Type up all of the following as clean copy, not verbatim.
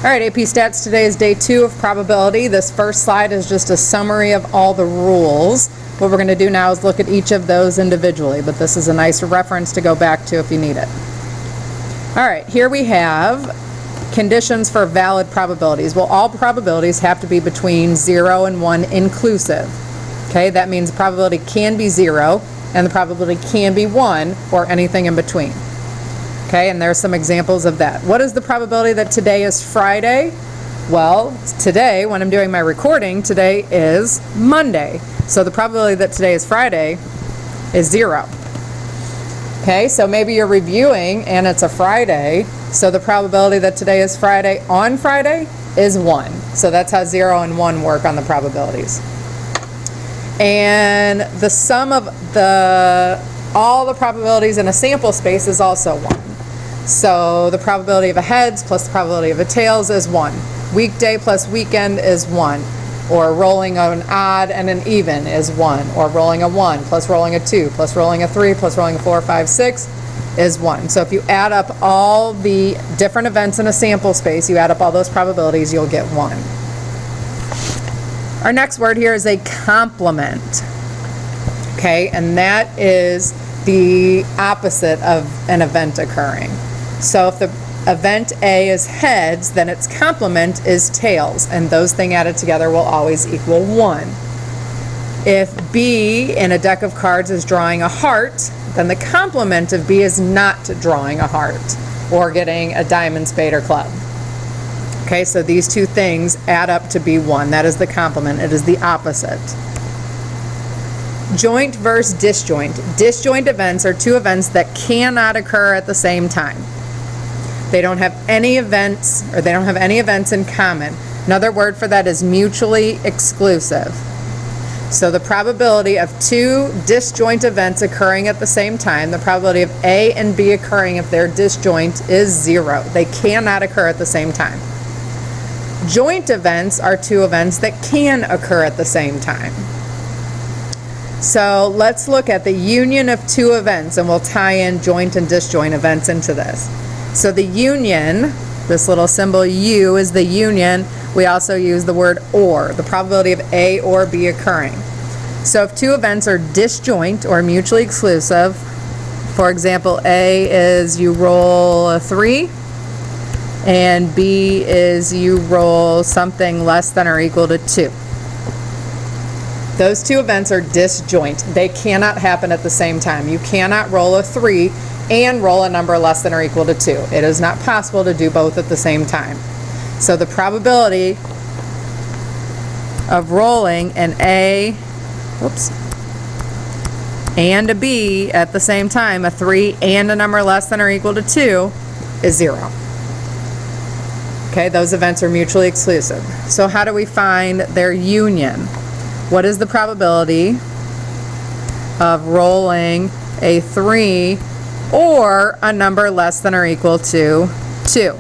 All right, AP Stats, today is day 2 of probability. This first slide is just a summary of all the rules. What we're going to do now is look at each of those individually, but this is a nice reference to go back to if you need it. All right, here we have conditions for valid probabilities. Well, all probabilities have to be between 0 and 1 inclusive. Okay, that means the probability can be 0 and the probability can be 1 or anything in between. Okay, and there's some examples of that. What is the probability that today is Friday? Well, today, when I'm doing my recording, today is Monday. So the probability that today is Friday is 0. Okay, so maybe you're reviewing and it's a Friday, so the probability that today is Friday on Friday is 1. So that's how 0 and 1 work on the probabilities. And the sum of all the probabilities in a sample space is also 1. So the probability of a heads plus the probability of a tails is 1. Weekday plus weekend is 1. Or rolling an odd and an even is 1. Or rolling a 1 plus rolling a 2 plus rolling a 3 plus rolling a 4, 5, 6 is 1. So if you add up all the different events in a sample space, you add up all those probabilities, you'll get 1. Our next word here is a complement. Okay, and that is the opposite of an event occurring. So if the event A is heads, then its complement is tails, and those things added together will always equal 1. If B in a deck of cards is drawing a heart, then the complement of B is not drawing a heart or getting a diamond, spade, or club. Okay, so these two things add up to be 1. That is the complement. It is the opposite. Joint versus disjoint. Disjoint events are two events that cannot occur at the same time. They don't have any events, or they don't have any events in common. Another word for that is mutually exclusive. So the probability of two disjoint events occurring at the same time, the probability of A and B occurring if they're disjoint is 0. They cannot occur at the same time. Joint events are two events that can occur at the same time. So let's look at the union of two events, and we'll tie in joint and disjoint events into this. So the union, this little symbol U is the union. We also use the word or, the probability of A or B occurring. So if two events are disjoint or mutually exclusive, for example, A is you roll a 3, and B is you roll something less than or equal to 2. Those two events are disjoint. They cannot happen at the same time. You cannot roll a 3 and roll a number less than or equal to 2. It is not possible to do both at the same time. So the probability of rolling an A, and a B at the same time, a 3 and a number less than or equal to 2, is 0. Okay, those events are mutually exclusive. So how do we find their union? What is the probability of rolling a 3 or a number less than or equal to 2?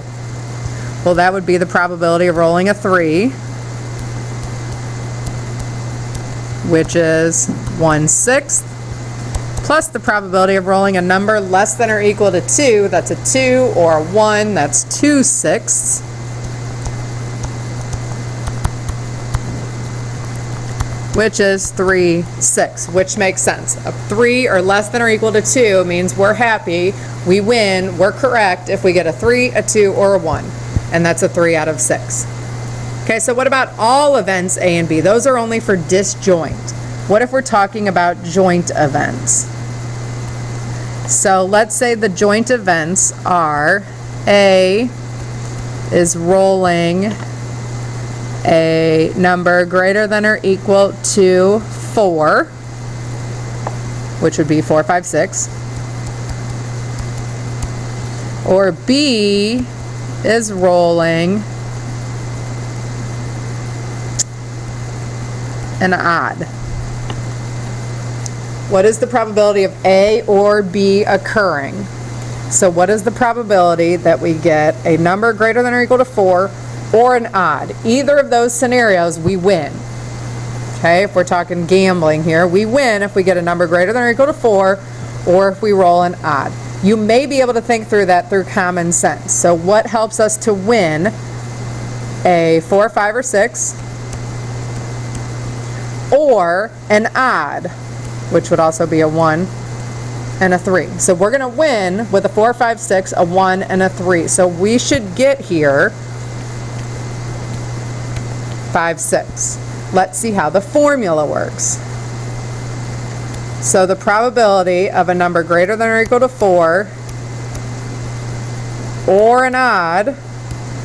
Well, that would be the probability of rolling a 3, which is 1/6, plus the probability of rolling a number less than or equal to 2, that's a 2, or a 1, that's 2/6. Which is 3/6, which makes sense. A 3 or less than or equal to 2 means we're happy, we win, we're correct if we get a 3, a 2, or a 1. And that's a 3 out of 6. Okay, so what about all events A and B? Those are only for disjoint. What if we're talking about joint events? So let's say the joint events are A is rolling a number greater than or equal to 4, which would be 4, 5, 6. Or B is rolling an odd. What is the probability of A or B occurring? So what is the probability that we get a number greater than or equal to 4 or an odd? Either of those scenarios, we win. Okay, if we're talking gambling here, we win if we get a number greater than or equal to 4 or if we roll an odd. You may be able to think through that through common sense. So what helps us to win a 4, 5, or 6, or an odd, which would also be a 1 and a 3. So we're going to win with a 4, 5, 6, a 1, and a 3. So we should get here 5, 6. Let's see how the formula works. So the probability of a number greater than or equal to 4 or an odd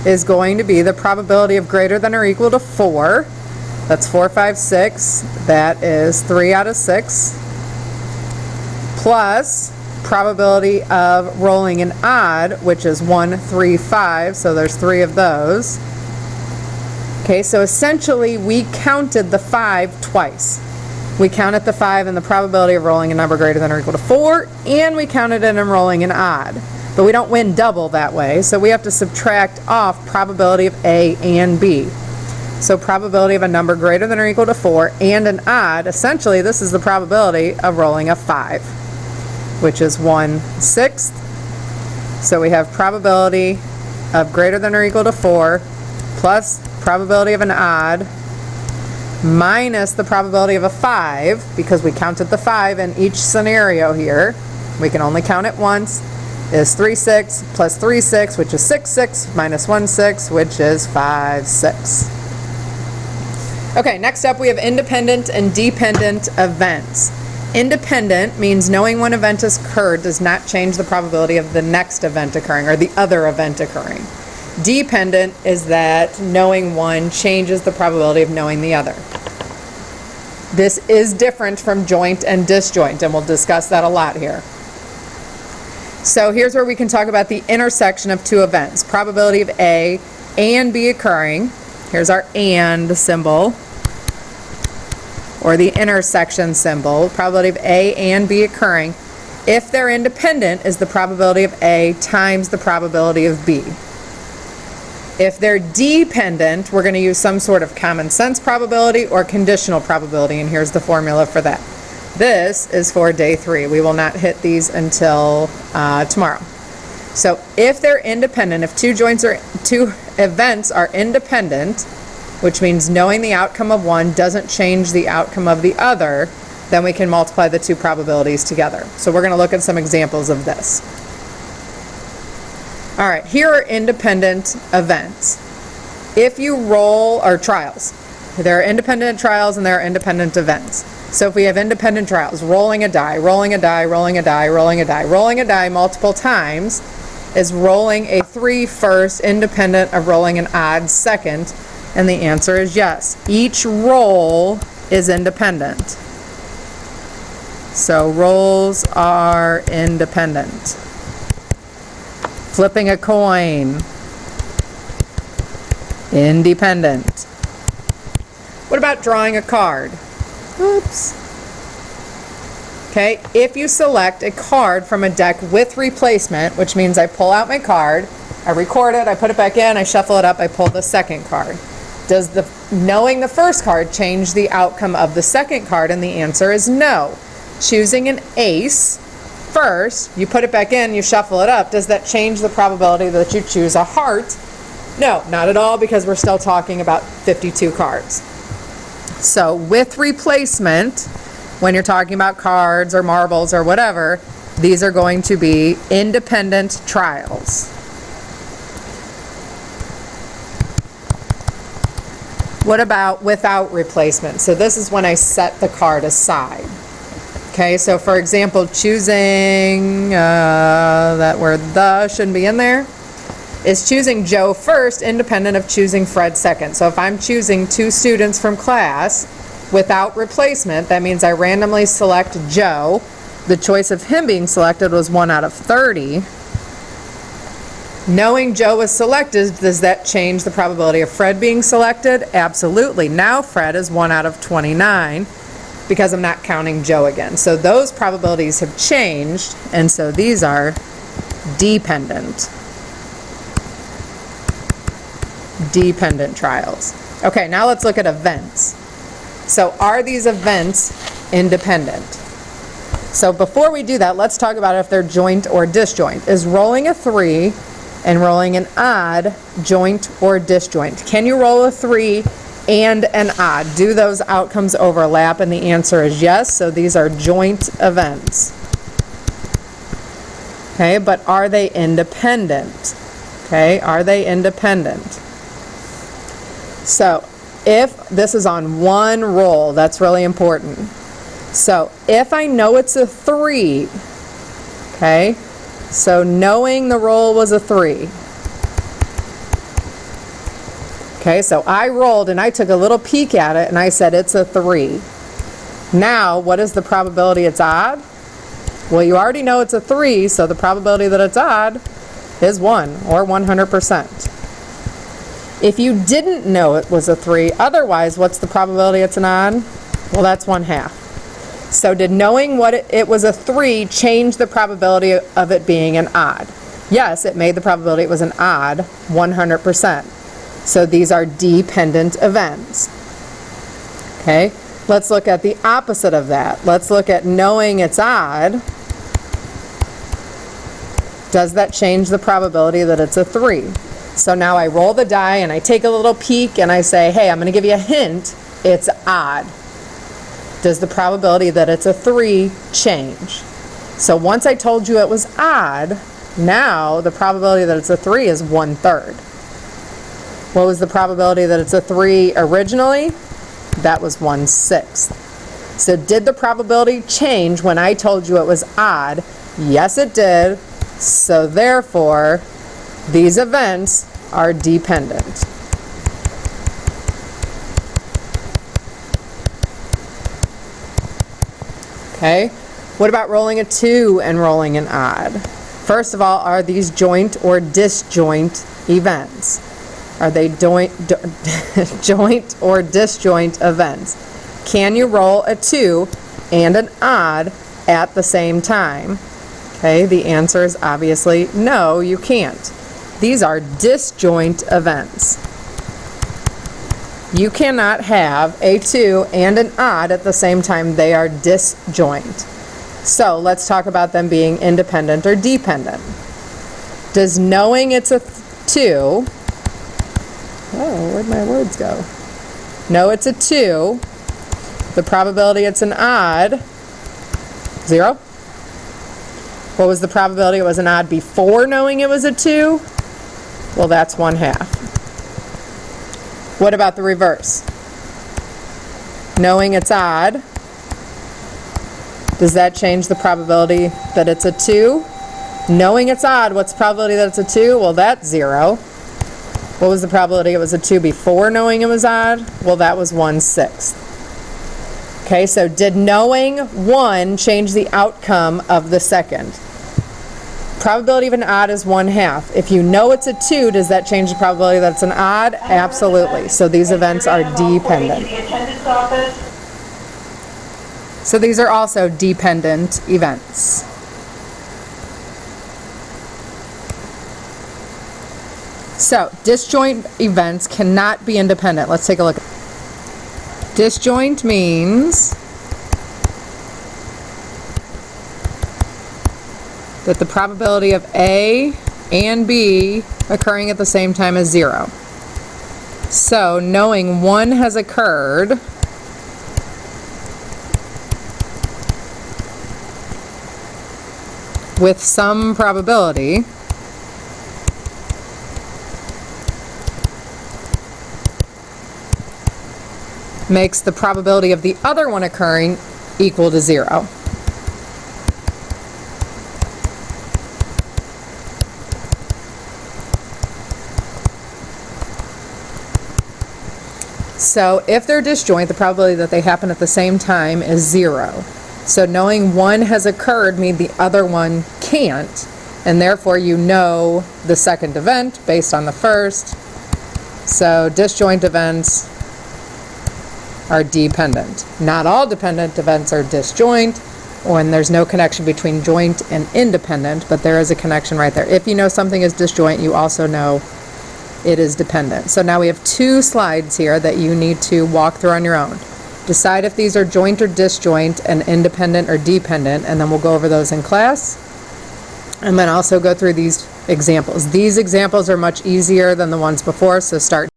is going to be the probability of greater than or equal to 4. That's 4, 5, 6. That is 3 out of 6. Plus probability of rolling an odd, which is 1, 3, 5. So there's 3 of those. Okay, so essentially we counted the 5 twice. We counted the 5 in the probability of rolling a number greater than or equal to 4, and we counted it in rolling an odd. But we don't win double that way, so we have to subtract off probability of A and B. So probability of a number greater than or equal to 4 and an odd, essentially this is the probability of rolling a 5, which is 1/6. So we have probability of greater than or equal to 4 plus probability of an odd minus the probability of a 5, because we counted the 5 in each scenario here. We can only count it once, is 3, 6 plus 3, 6, which is 6, 6 minus 1, 6, which is 5, 6. Okay, next up we have independent and dependent events. Independent means knowing one event has occurred does not change the probability of the next event occurring or the other event occurring. Dependent is that knowing one changes the probability of knowing the other. This is different from joint and disjoint, and we'll discuss that a lot here. So here's where we can talk about the intersection of two events. Probability of A and B occurring. Here's our and symbol, or the intersection symbol. Probability of A and B occurring. If they're independent, is the probability of A times the probability of B. If they're dependent, we're going to use some sort of common sense probability or conditional probability, and here's the formula for that. This is for day 3. We will not hit these until tomorrow. So if they're independent, if two events are independent, which means knowing the outcome of one doesn't change the outcome of the other, then we can multiply the two probabilities together. So we're going to look at some examples of this. All right, here are independent events. If you roll, or trials, there are independent trials and there are independent events. So if we have independent trials, rolling a die, rolling a die, rolling a die, rolling a die, rolling a die multiple times is rolling a 3 first, independent of rolling an odd second, and the answer is yes. Each roll is independent. So rolls are independent. Flipping a coin, independent. What about drawing a card? Oops. Okay, if you select a card from a deck with replacement, which means I pull out my card, I record it, I put it back in, I shuffle it up, I pull the second card. Does knowing the first card change the outcome of the second card? And the answer is no. Choosing an ace first, you put it back in, you shuffle it up, does that change the probability that you choose a heart? No, not at all, because we're still talking about 52 cards. So with replacement, when you're talking about cards or marbles or whatever, these are going to be independent trials. What about without replacement? So this is when I set the card aside. Okay, so for example, choosing, that word the shouldn't be in there, is choosing Joe first independent of choosing Fred second. So if I'm choosing 2 students from class without replacement, that means I randomly select Joe. The choice of him being selected was 1 out of 30. Knowing Joe was selected, does that change the probability of Fred being selected? Absolutely. Now Fred is 1 out of 29. Because I'm not counting Joe again. So those probabilities have changed, and so these are dependent. Dependent trials. Okay, now let's look at events. So are these events independent? So before we do that, let's talk about if they're joint or disjoint. Is rolling a 3 and rolling an odd, joint or disjoint. Can you roll a 3 and an odd? Do those outcomes overlap? And the answer is yes, so these are joint events. Okay, but are they independent? Okay, are they independent? So if this is on one roll, that's really important. So if I know it's a 3, okay, so knowing the roll was a 3. Okay, so I rolled and I took a little peek at it and I said it's a 3. Now, what is the probability it's odd? Well, you already know it's a 3, so the probability that it's odd is 1, or 100%. If you didn't know it was a 3, otherwise, what's the probability it's an odd? Well, that's 1/2. So did knowing what it was a 3 change the probability of it being an odd? Yes, it made the probability it was an odd 100%. So these are dependent events. Okay, let's look at the opposite of that. Let's look at knowing it's odd. Does that change the probability that it's a 3? So now I roll the die and I take a little peek and I say, hey, I'm going to give you a hint, it's odd. Does the probability that it's a 3 change? So once I told you it was odd, now the probability that it's a 3 is 1/3. What was the probability that it's a 3 originally? That was 1/6. So did the probability change when I told you it was odd? Yes, it did. So therefore, these events are dependent. Okay, what about rolling a 2 and rolling an odd? First of all, are these joint or disjoint events? Are they joint or disjoint events? Can you roll a 2 and an odd at the same time? Okay, the answer is obviously no, you can't. These are disjoint events. You cannot have a 2 and an odd at the same time. They are disjoint. So let's talk about them being independent or dependent. Does knowing it's a 2, oh, where'd my words go? No, it's a 2. The probability it's an odd, 0. What was the probability it was an odd before knowing it was a 2? Well, that's 1/2. What about the reverse? Knowing it's odd, does that change the probability that it's a 2? Knowing it's odd, what's the probability that it's a 2? Well, that's 0. What was the probability it was a 2 before knowing it was odd? Well, that was 1/6. Okay, so did knowing 1 change the outcome of the second? Probability of an odd is 1/2. If you know it's a 2, does that change the probability that it's an odd? Absolutely. So these events are dependent. So these are also dependent events. So disjoint events cannot be independent. Let's take a look. Disjoint means that the probability of A and B occurring at the same time is 0. So knowing 1 has occurred with some probability makes the probability of the other one occurring equal to 0. So if they're disjoint, the probability that they happen at the same time is 0. So knowing 1 has occurred means the other one can't, and therefore you know the second event based on the first. So disjoint events are dependent. Not all dependent events are disjoint when there's no connection between joint and independent, but there is a connection right there. If you know something is disjoint, you also know it is dependent. So now we have 2 slides here that you need to walk through on your own. Decide if these are joint or disjoint and independent or dependent, and then we'll go over those in class. And then also go through these examples. These examples are much easier than the ones before, so start